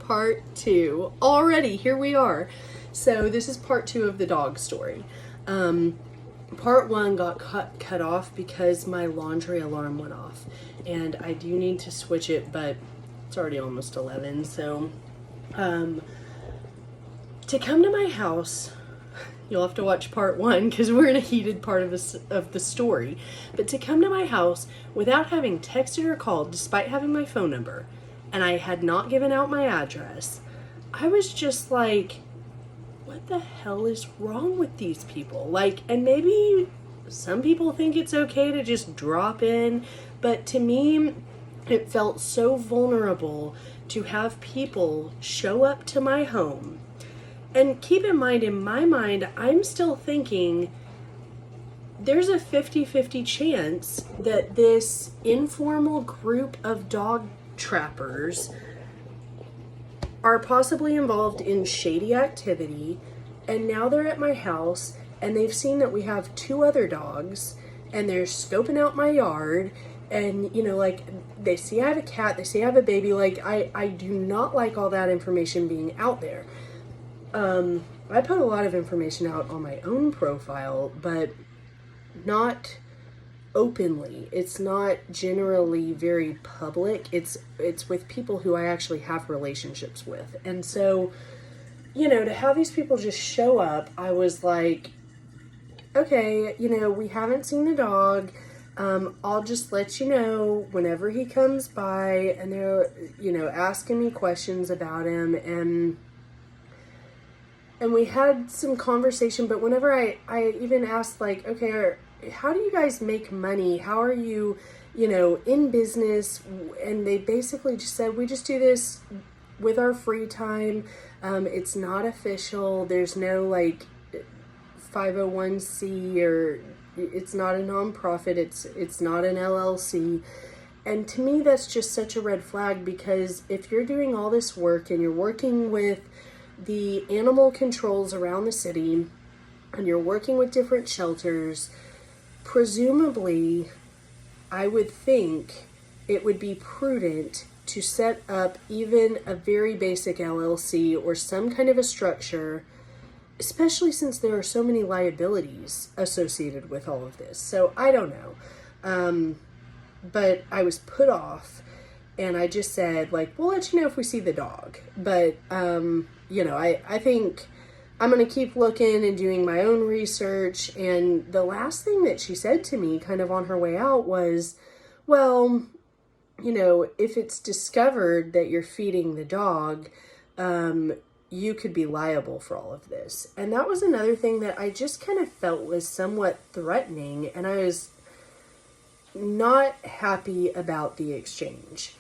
part 2. Already, here we are. So this is part 2 of the dog story. Part 1 got cut off because my laundry alarm went off. And I do need to switch it, but it's already almost 11. So to come to my house, you'll have to watch part 1 because we're in a heated part of the story. But to come to my house without having texted or called, despite having my phone number, and I had not given out my address, I was just like, what the hell is wrong with these people? Like, and maybe some people think it's okay to just drop in, but to me, it felt so vulnerable to have people show up to my home. And keep in mind, in my mind, I'm still thinking there's a 50-50 chance that this informal group of dog trappers are possibly involved in shady activity, and now they're at my house and they've seen that we have 2 other dogs and they're scoping out my yard, and like, they see I have a cat, they see I have a baby. Like, I do not like all that information being out there. I put a lot of information out on my own profile, but not openly. It's not generally very public. It's with people who I actually have relationships with. And so, to have these people just show up, I was like, okay, we haven't seen the dog. I'll just let you know whenever he comes by. And they're, asking me questions about him, and we had some conversation. But whenever I even asked, like, okay, how do you guys make money? How are you, in business? And they basically just said, we just do this with our free time. It's not official. There's no, like, 501c, or it's not a nonprofit. It's not an LLC. And to me, that's just such a red flag, because if you're doing all this work and you're working with the animal controls around the city and you're working with different shelters, presumably, I would think it would be prudent to set up even a very basic LLC or some kind of a structure, especially since there are so many liabilities associated with all of this. So I don't know. But I was put off, and I just said, like, we'll let you know if we see the dog. But, I think I'm going to keep looking and doing my own research. And the last thing that she said to me kind of on her way out was, well, if it's discovered that you're feeding the dog, you could be liable for all of this. And that was another thing that I just kind of felt was somewhat threatening, and I was not happy about the exchange.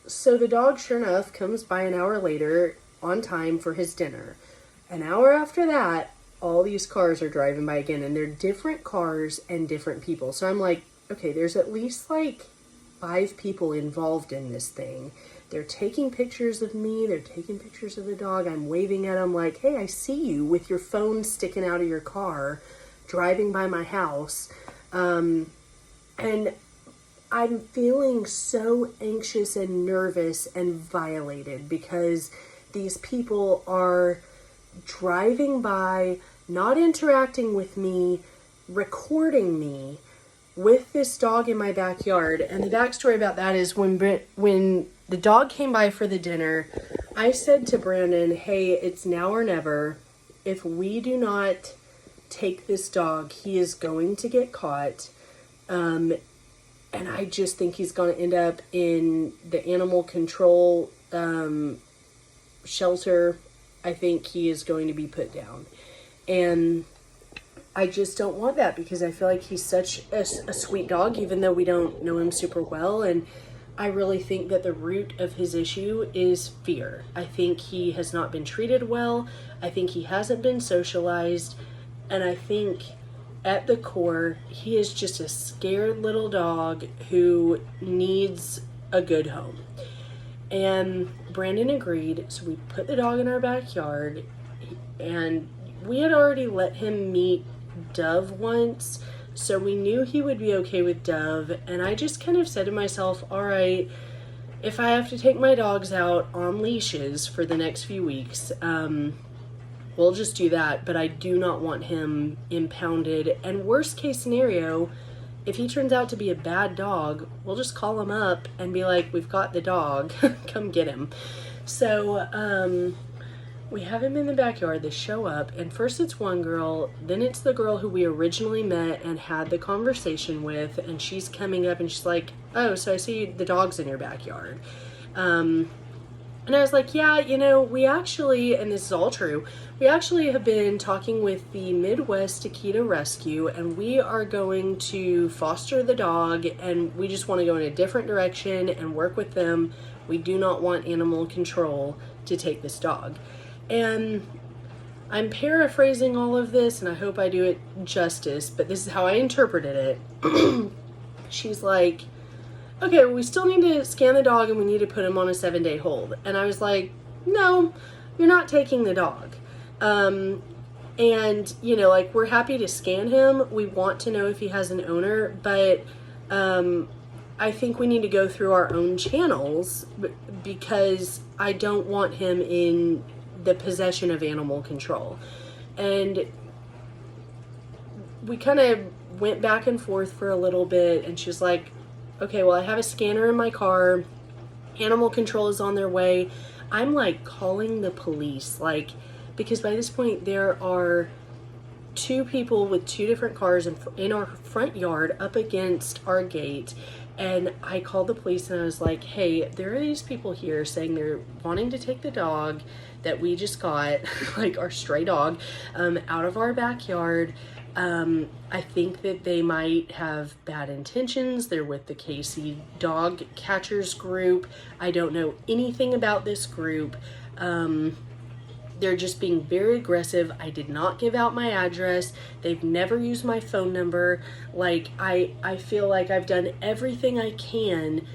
So the dog, sure enough, comes by an hour later on time for his dinner. An hour after that, all these cars are driving by again, and they're different cars and different people. So I'm like, okay, there's at least like 5 people involved in this thing. They're taking pictures of me. They're taking pictures of the dog. I'm waving at them like, hey, I see you with your phone sticking out of your car, driving by my house. And I'm feeling so anxious and nervous and violated because these people are driving by, not interacting with me, recording me with this dog in my backyard. And the backstory about that is when the dog came by for the dinner, I said to Brandon, hey, it's now or never. If we do not take this dog, he is going to get caught. And I just think he's going to end up in the animal control shelter. I think he is going to be put down. And I just don't want that, because I feel like he's such a sweet dog, even though we don't know him super well. And I really think that the root of his issue is fear. I think he has not been treated well. I think he hasn't been socialized. And I think at the core, he is just a scared little dog who needs a good home. And Brandon agreed, so we put the dog in our backyard, and we had already let him meet Dove once, so we knew he would be okay with Dove. And I just kind of said to myself, all right, if I have to take my dogs out on leashes for the next few weeks, we'll just do that. But I do not want him impounded. And worst case scenario, if he turns out to be a bad dog, we'll just call him up and be like, we've got the dog, come get him. So we have him in the backyard. They show up, and first it's one girl, then it's the girl who we originally met and had the conversation with, and she's coming up and she's like, oh, so I see the dog's in your backyard. And I was like, yeah, you know, we actually, and this is all true, we actually have been talking with the Midwest Akita Rescue, and we are going to foster the dog, and we just want to go in a different direction and work with them. We do not want animal control to take this dog. And I'm paraphrasing all of this, and I hope I do it justice, but this is how I interpreted it. She's like, okay, well, we still need to scan the dog and we need to put him on a 7-day hold. And I was like, no, you're not taking the dog. And, you know, like, we're happy to scan him. We want to know if he has an owner, but I think we need to go through our own channels because I don't want him in the possession of animal control. And we kind of went back and forth for a little bit, and she was like, okay, well, I have a scanner in my car. Animal control is on their way. I'm like calling the police, like, because by this point there are 2 people with 2 different cars in our front yard up against our gate. And I called the police and I was like, hey, there are these people here saying they're wanting to take the dog that we just got, like our stray dog, out of our backyard. I think that they might have bad intentions. They're with the KC Dog Catchers group. I don't know anything about this group. They're just being very aggressive. I did not give out my address. They've never used my phone number. Like, I feel like I've done everything I can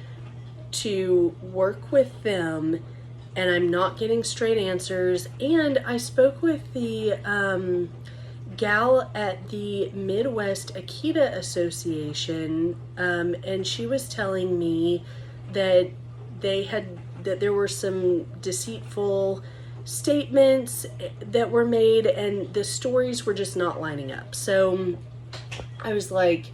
to work with them, and I'm not getting straight answers. And I spoke with the gal at the Midwest Akita Association, and she was telling me that there were some deceitful statements that were made, and the stories were just not lining up. So I was like,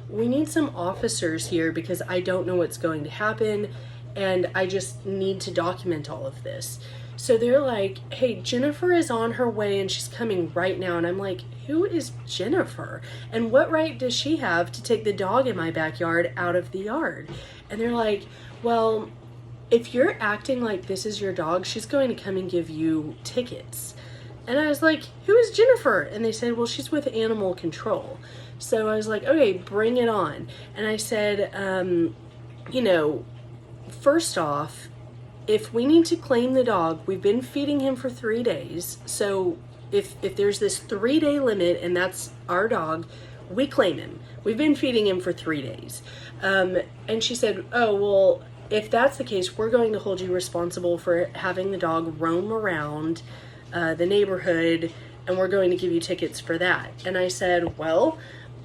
we need some officers here because I don't know what's going to happen, and I just need to document all of this. So they're like, hey, Jennifer is on her way and she's coming right now. And I'm like, who is Jennifer? And what right does she have to take the dog in my backyard out of the yard? And they're like, well, if you're acting like this is your dog, she's going to come and give you tickets. And I was like, who is Jennifer? And they said, well, she's with animal control. So I was like, okay, bring it on. And I said, you know, first off, if we need to claim the dog, we've been feeding him for 3 days. So if there's this 3-day limit and that's our dog, we claim him. We've been feeding him for 3 days. And she said, oh, well, if that's the case, we're going to hold you responsible for having the dog roam around the neighborhood, and we're going to give you tickets for that. And I said, well,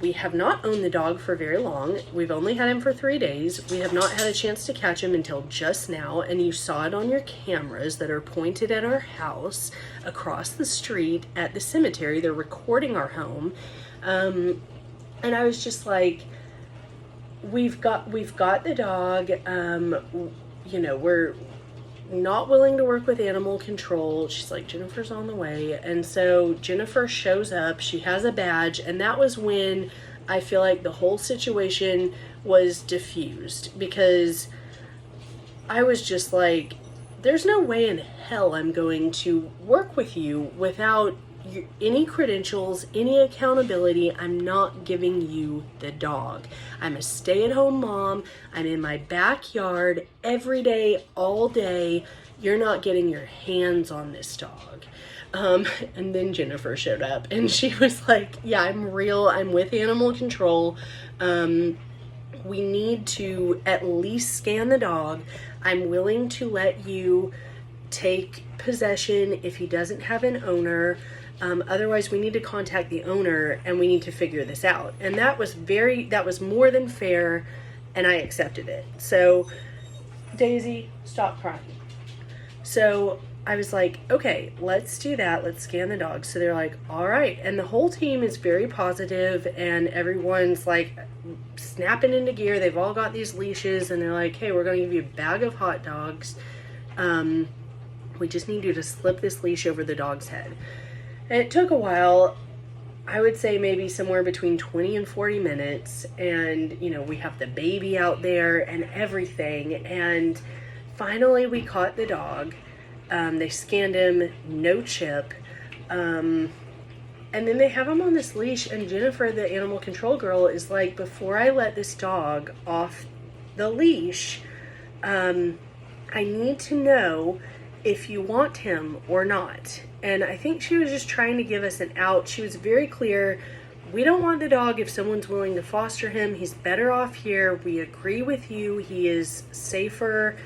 we have not owned the dog for very long. We've only had him for 3 days. We have not had a chance to catch him until just now, and you saw it on your cameras that are pointed at our house across the street at the cemetery. They're recording our home. And I was just like, we've got the dog. You know, we're not willing to work with animal control. She's like, Jennifer's on the way. And so Jennifer shows up, she has a badge, and that was when I feel like the whole situation was diffused, because I was just like, there's no way in hell I'm going to work with you without any credentials, any accountability. I'm not giving you the dog. I'm a stay-at-home mom. I'm in my backyard every day, all day. You're not getting your hands on this dog. And then Jennifer showed up and she was like, yeah, I'm real. I'm with animal control. We need to at least scan the dog. I'm willing to let you take possession if he doesn't have an owner. Otherwise, we need to contact the owner and we need to figure this out. And that was more than fair, and I accepted it. So Daisy, stop crying. So I was like, okay, let's do that. Let's scan the dog. So they're like, all right. And the whole team is very positive, and everyone's like snapping into gear. They've all got these leashes, and they're like, hey, we're going to give you a bag of hot dogs. We just need you to slip this leash over the dog's head. And it took a while. I would say maybe somewhere between 20 and 40 minutes. And, you know, we have the baby out there and everything. And finally we caught the dog. They scanned him, no chip. And then they have him on this leash. And Jennifer, the animal control girl, is like, before I let this dog off the leash, I need to know if you want him or not. And I think she was just trying to give us an out. She was very clear. We don't want the dog if someone's willing to foster him. He's better off here. We agree with you. He is safer,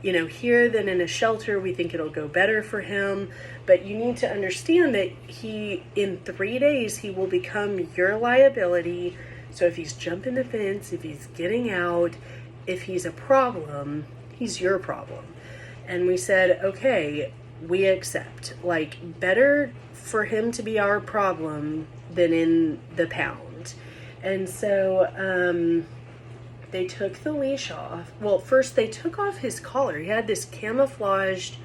you know, here than in a shelter. We think it'll go better for him. But you need to understand that in 3 days, he will become your liability. So if he's jumping the fence, if he's getting out, if he's a problem, he's your problem. And we said, okay, we accept. Like, better for him to be our problem than in the pound. And so they took the leash off. Well, first they took off his collar. He had this camouflaged,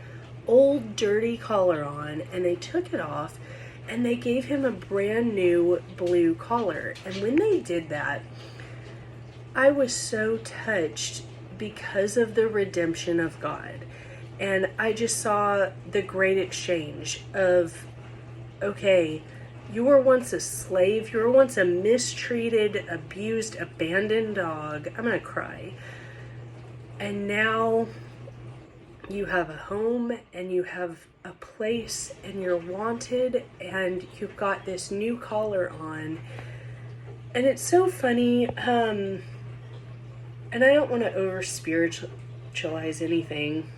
old, dirty collar on, and they took it off, and they gave him a brand new blue collar. And when they did that, I was so touched because of the redemption of God. And I just saw the great exchange of, okay, you were once a slave, you were once a mistreated, abused, abandoned dog. I'm gonna cry. And now you have a home, and you have a place, and you're wanted, and you've got this new collar on. And it's so funny, and I don't want to over-spiritualize anything,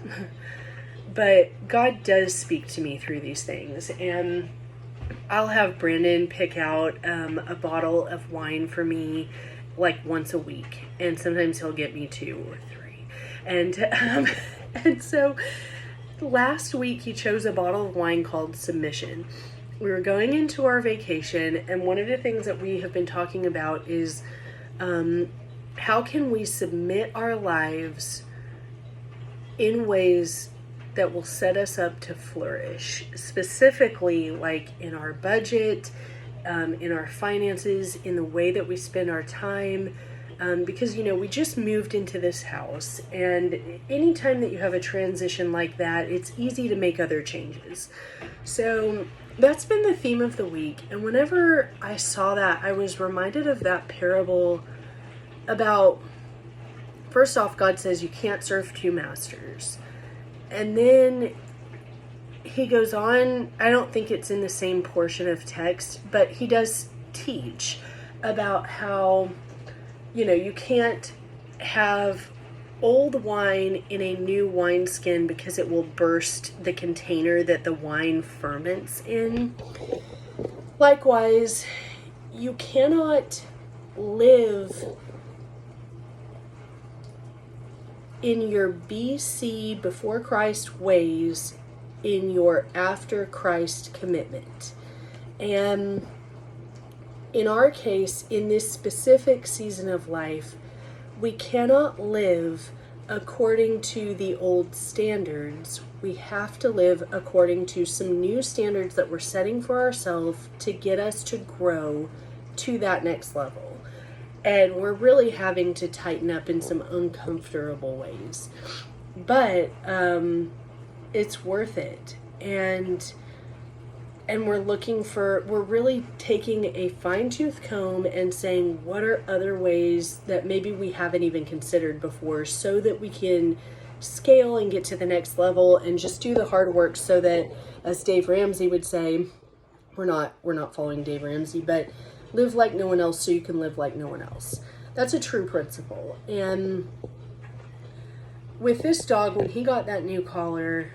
but God does speak to me through these things. And I'll have Brandon pick out a bottle of wine for me like once a week, and sometimes he'll get me 2 or 3. And so last week he chose a bottle of wine called Submission. We were going into our vacation, and one of the things that we have been talking about is how can we submit our lives in ways that will set us up to flourish, specifically like in our budget, in our finances, in the way that we spend our time, because, you know, we just moved into this house, and anytime that you have a transition like that, it's easy to make other changes. So that's been the theme of the week, and whenever I saw that, I was reminded of that parable about, first off, God says you can't serve 2 masters. And then he goes on, I don't think it's in the same portion of text, but he does teach about how, you know, you can't have old wine in a new wineskin because it will burst the container that the wine ferments in. Likewise, you cannot live in your BC, before Christ ways, in your after Christ commitment. And in our case, in this specific season of life, we cannot live according to the old standards. We have to live according to some new standards that we're setting for ourselves to get us to grow to that next level. And we're really having to tighten up in some uncomfortable ways. But it's worth it. And we're really taking a fine-tooth comb and saying, what are other ways that maybe we haven't even considered before, so that we can scale and get to the next level and just do the hard work, so that, as Dave Ramsey would say, we're not following Dave Ramsey, but live like no one else so you can live like no one else. That's a true principle. And with this dog, when he got that new collar,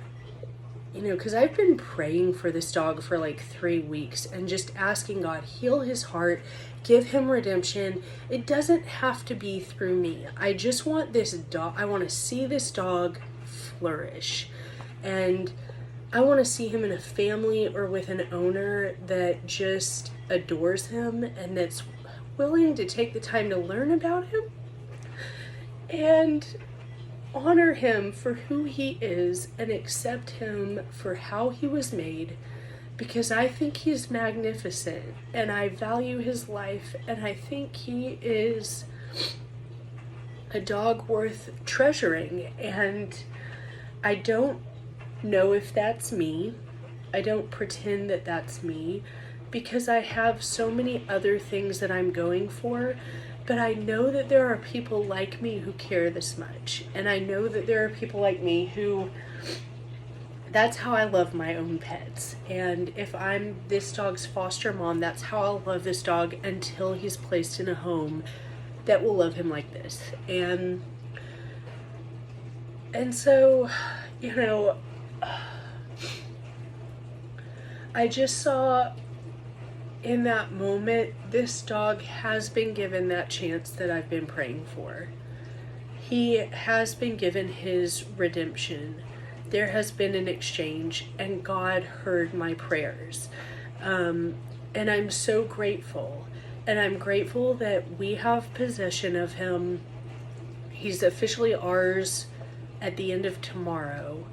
you know, because I've been praying for this dog for like 3 weeks and just asking God, heal his heart, give him redemption. It doesn't have to be through me. I just want this dog, I want to see this dog flourish. And I want to see him in a family or with an owner that just adores him and that's willing to take the time to learn about him and honor him for who he is and accept him for how he was made, because I think he's magnificent and I value his life, and I think he is a dog worth treasuring. And I don't know if that's me. I don't pretend that that's me, because I have so many other things that I'm going for. But I know that there are people like me who care this much. And I know that there are people like me who, that's how I love my own pets. And if I'm this dog's foster mom, that's how I'll love this dog until he's placed in a home that will love him like this. And so, you know, I just saw in that moment, this dog has been given that chance that I've been praying for. He has been given his redemption. There has been an exchange, and God heard my prayers. And I'm so grateful. And I'm grateful that we have possession of him. He's officially ours at the end of tomorrow.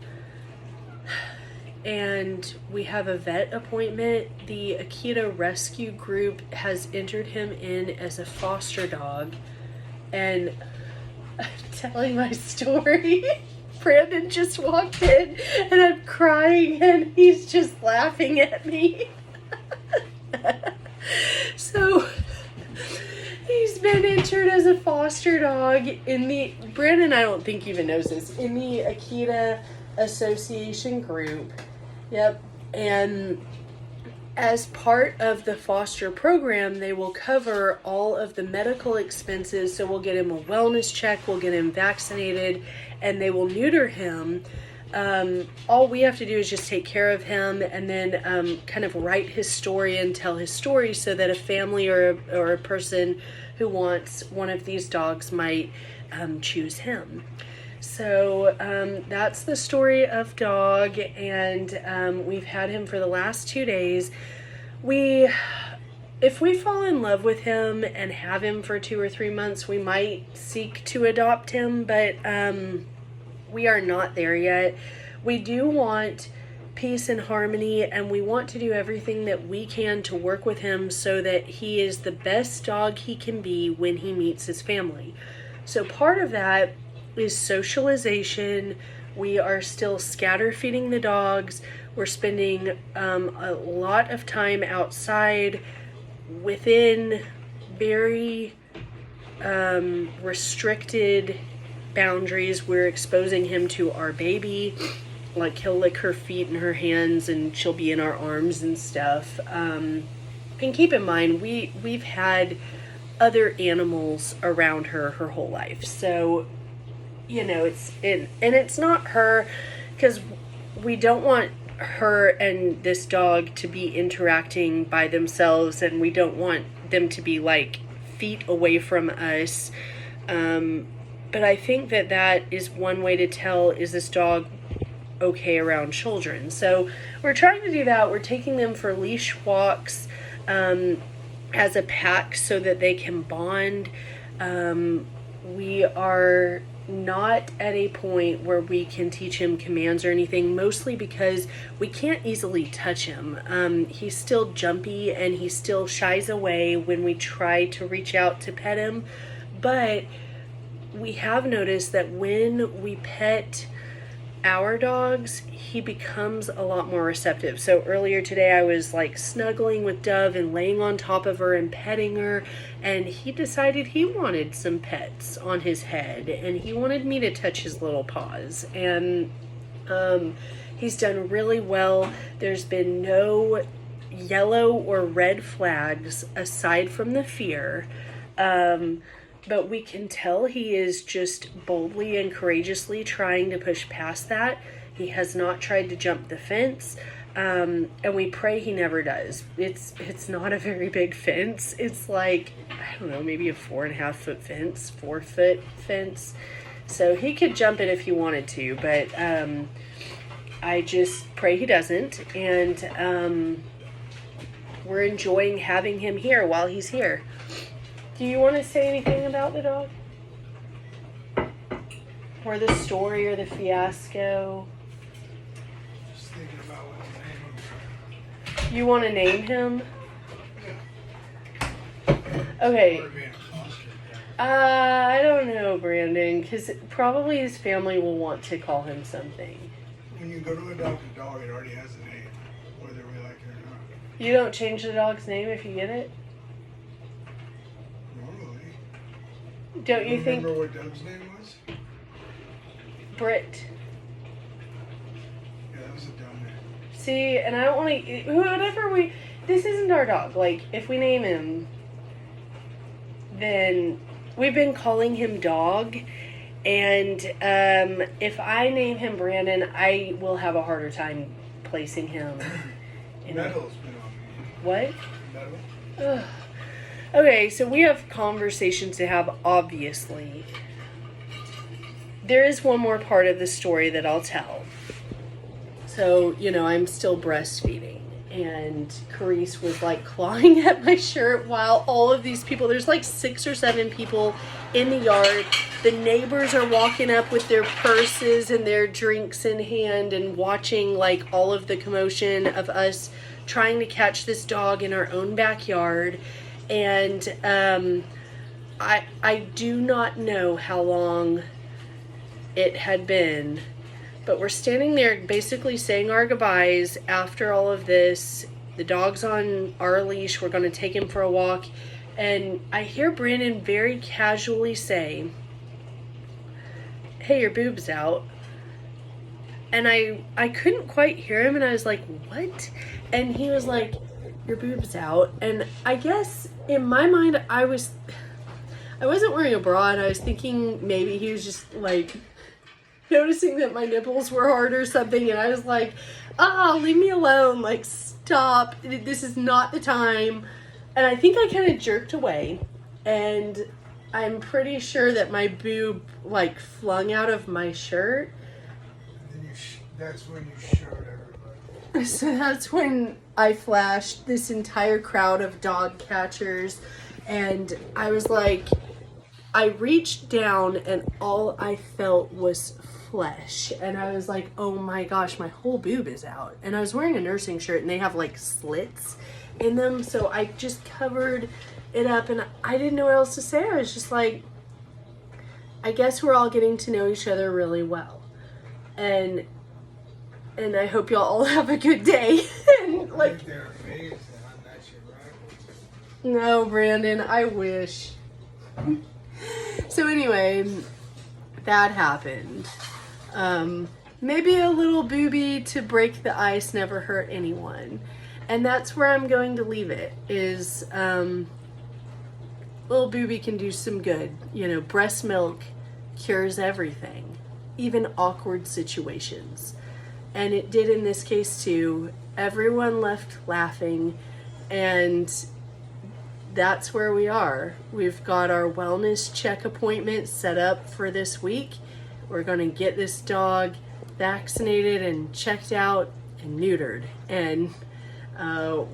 And we have a vet appointment. The Akita Rescue Group has entered him in as a foster dog. And I'm telling my story. Brandon just walked in and I'm crying and he's just laughing at me. So he's been entered as a foster dog in the, Brandon I don't think even knows this, in the Akita Association group. Yep. And as part of the foster program, they will cover all of the medical expenses. So we'll get him a wellness check, we'll get him vaccinated, and they will neuter him. All we have to do is just take care of him and then kind of write his story and tell his story so that a family or a person who wants one of these dogs might choose him. So that's the story of Dog, and we've had him for the last 2 days. If we fall in love with him and have him for 2 or 3 months, we might seek to adopt him, but we are not there yet. We do want peace and harmony, and we want to do everything that we can to work with him so that he is the best dog he can be when he meets his family. So part of that is socialization. We are still scatter feeding the dogs. We're spending a lot of time outside within very restricted boundaries. We're exposing him to our baby. Like, he'll lick her feet and her hands and she'll be in our arms and stuff. And keep in mind, we've had other animals around her whole life. So, you know, it's not her, because we don't want her and this dog to be interacting by themselves, and we don't want them to be like feet away from us. But I think that is one way to tell, is this dog okay around children? So we're trying to do that. We're taking them for leash walks as a pack so that they can bond. We are not at a point where we can teach him commands or anything, mostly because we can't easily touch him. He's still jumpy and he still shies away when we try to reach out to pet him. But we have noticed that when we pet our dogs, he becomes a lot more receptive. So earlier today I was like snuggling with Dove and laying on top of her and petting her, and he decided he wanted some pets on his head and he wanted me to touch his little paws. And he's done really well. There's been no yellow or red flags aside from the fear. But we can tell he is just boldly and courageously trying to push past that. He has not tried to jump the fence. And we pray he never does. It's not a very big fence. It's like, I don't know, maybe a 4.5 foot fence, 4 foot fence. So he could jump it if he wanted to, but I just pray he doesn't. And we're enjoying having him here while he's here. Do you want to say anything about the dog? Or the story or the fiasco? Just thinking about what to name him. You want to name him? Okay. Or being a foster dog. I don't know, Brandon, because probably his family will want to call him something. When you go to adopt a dog, it already has a name, whether we like it or not. You don't change the dog's name if you get it? Normally. Don't you think Remember what Doug's name was? Brit? Yeah, that was a dumb name. See, and I don't want to, whatever this isn't our dog. Like, if we name him, then we've been calling him Dog. And if I name him Brandon, I will have a harder time placing him. Metal's been on me. What? Metal? Ugh. Okay, so we have conversations to have, obviously. There is one more part of the story that I'll tell. So, I'm still breastfeeding. And Carice was like clawing at my shirt while all of these people, there's like 6 or 7 people in the yard. The neighbors are walking up with their purses and their drinks in hand and watching like all of the commotion of us trying to catch this dog in our own backyard. And I do not know how long it had been, but we're standing there basically saying our goodbyes after all of this. The dog's on our leash. We're going to take him for a walk. And I hear Brandon very casually say, "Hey, your boob's out." And I couldn't quite hear him, and I was like, "What?" And he was like, "Your boob's out." And I guess in my mind, I wasn't wearing a bra, and I was thinking maybe he was just like noticing that my nipples were hard or something. And I was like, leave me alone. Like, stop. This is not the time. And I think I kind of jerked away, and I'm pretty sure that my boob like flung out of my shirt. And then that's when you showed everybody. So that's when I flashed this entire crowd of dog catchers, and I was like, I reached down and all I felt was flesh, and I was like, oh my gosh, my whole boob is out. And I was wearing a nursing shirt, and they have like slits in them, so I just covered it up, and I didn't know what else to say. I was just like, I guess we're all getting to know each other really well, and I hope y'all all have a good day. And like, They're amazing. That's your right. no, Brandon, I wish. So anyway, that happened. Maybe a little booby to break the ice never hurt anyone. And that's where I'm going to leave it, is little booby can do some good. Breast milk cures everything, even awkward situations. And it did in this case too. Everyone left laughing, and that's where we are. We've got our wellness check appointment set up for this week. We're going to get this dog vaccinated and checked out and neutered, and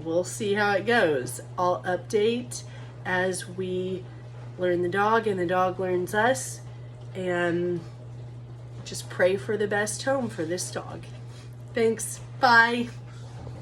we'll see how it goes. I'll update as we learn the dog and the dog learns us, and just pray for the best home for this dog. Thanks. Bye.